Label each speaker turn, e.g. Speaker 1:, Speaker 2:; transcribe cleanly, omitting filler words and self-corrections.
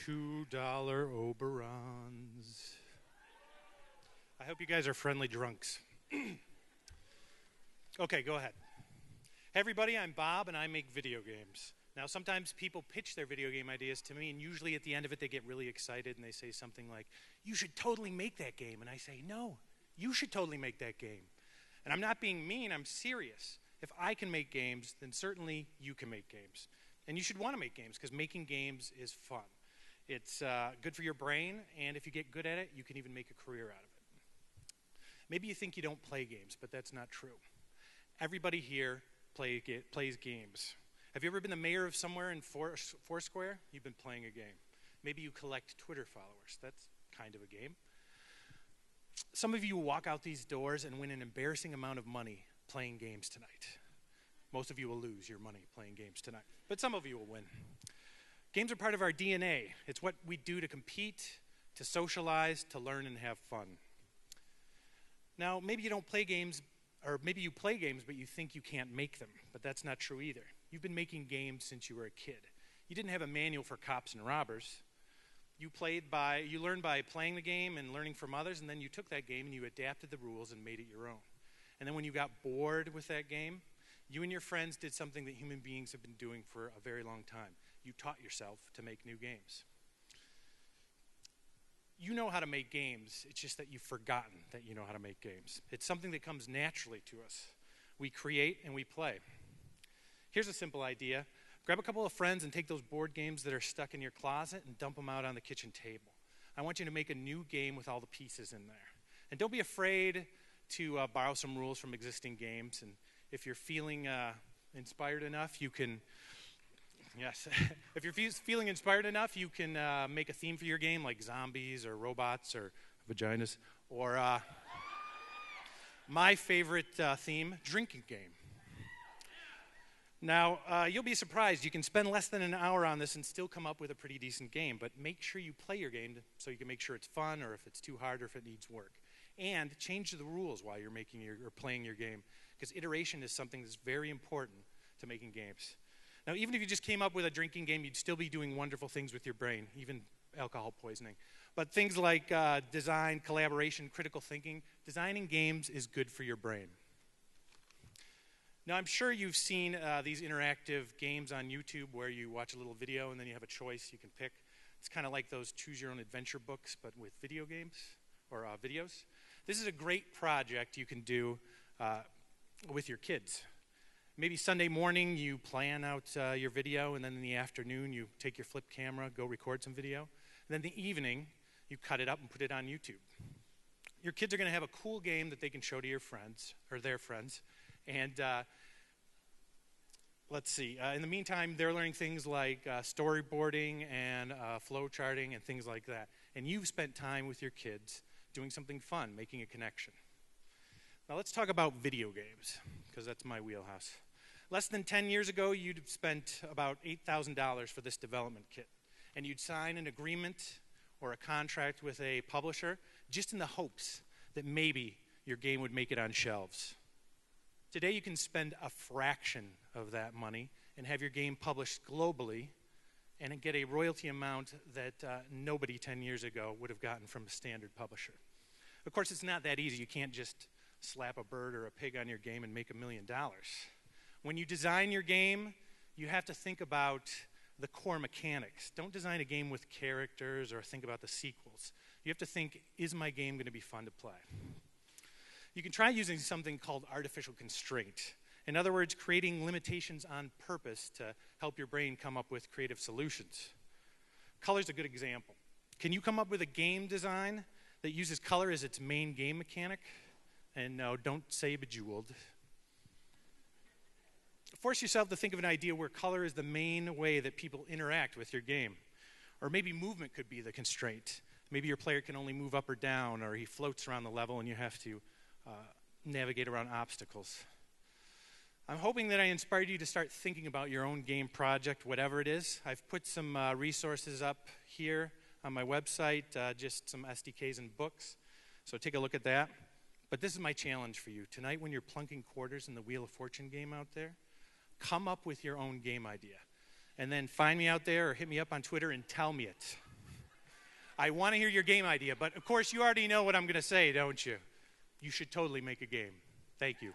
Speaker 1: $2 Oberons. I hope you guys are friendly drunks. Okay, go ahead. Hey everybody, I'm Bob and I make video games. Now sometimes people pitch their video game ideas to me and usually at the end of it they get really excited and they say something like, you should totally make that game. And I say, no, you should totally make that game. And I'm not being mean, I'm serious. If I can make games, then certainly you can make games. And you should want to make games because making games is fun. It's good for your brain, and if you get good at it, you can even make a career out of it. Maybe you think you don't play games, but that's not true. Everybody here plays games. Have you ever been the mayor of somewhere in Foursquare? You've been playing a game. Maybe you collect Twitter followers. That's kind of a game. Some of you will walk out these doors and win an embarrassing amount of money playing games tonight. Most of you will lose your money playing games tonight, but some of you will win. Games are part of our DNA. It's what we do to compete, to socialize, to learn, and have fun. Now, maybe you don't play games, or maybe you play games, but you think you can't make them, but that's not true either. You've been making games since you were a kid. You didn't have a manual for cops and robbers. You learned by playing the game and learning from others, and then you took that game and you adapted the rules and made it your own. And then when you got bored with that game, you and your friends did something that human beings have been doing for a very long time. You taught yourself to make new games. You know how to make games, it's just that you've forgotten that you know how to make games. It's something that comes naturally to us. We create and we play. Here's a simple idea. Grab a couple of friends and take those board games that are stuck in your closet and dump them out on the kitchen table. I want you to make a new game with all the pieces in there. And don't be afraid to borrow some rules from existing games. And if you're feeling inspired enough, you can, yes, if you're feeling inspired enough, you can make a theme for your game like zombies or robots or vaginas. Or my favorite theme, drinking game. Now, you'll be surprised. You can spend less than an hour on this and still come up with a pretty decent game, but make sure you play your game so you can make sure it's fun or if it's too hard or if it needs work. And change the rules while you're playing your game, because iteration is something that's very important to making games. Now, even if you just came up with a drinking game, you'd still be doing wonderful things with your brain, even alcohol poisoning. But things like design, collaboration, critical thinking, designing games is good for your brain. Now, I'm sure you've seen these interactive games on YouTube where you watch a little video and then you have a choice you can pick. It's kind of like those choose-your-own-adventure books, but with video games or videos. This is a great project you can do with your kids. Maybe Sunday morning you plan out your video, and then in the afternoon you take your flip camera, go record some video. And then in the evening you cut it up and put it on YouTube. Your kids are going to have a cool game that they can show to your friends, or their friends. And let's see, in the meantime they're learning things like storyboarding and flow charting and things like that. And you've spent time with your kids doing something fun, making a connection. Now let's talk about video games, because that's my wheelhouse. Less than 10 years ago, you'd spent about $8,000 for this development kit. And you'd sign an agreement or a contract with a publisher just in the hopes that maybe your game would make it on shelves. Today you can spend a fraction of that money and have your game published globally and get a royalty amount that nobody 10 years ago would have gotten from a standard publisher. Of course, it's not that easy. You can't just slap a bird or a pig on your game and make $1 million. When you design your game, you have to think about the core mechanics. Don't design a game with characters or think about the sequels. You have to think, is my game going to be fun to play? You can try using something called artificial constraint. In other words, creating limitations on purpose to help your brain come up with creative solutions. Color's a good example. Can you come up with a game design that uses color as its main game mechanic? And no, don't say Bejeweled. Force yourself to think of an idea where color is the main way that people interact with your game. Or maybe movement could be the constraint. Maybe your player can only move up or down, or he floats around the level and you have to navigate around obstacles. I'm hoping that I inspired you to start thinking about your own game project, whatever it is. I've put some resources up here on my website, just some SDKs and books. So take a look at that. But this is my challenge for you. Tonight when you're plunking quarters in the Wheel of Fortune game out there, come up with your own game idea. And then find me out there or hit me up on Twitter and tell me it. I want to hear your game idea, but of course you already know what I'm going to say, don't you? You should totally make a game. Thank you.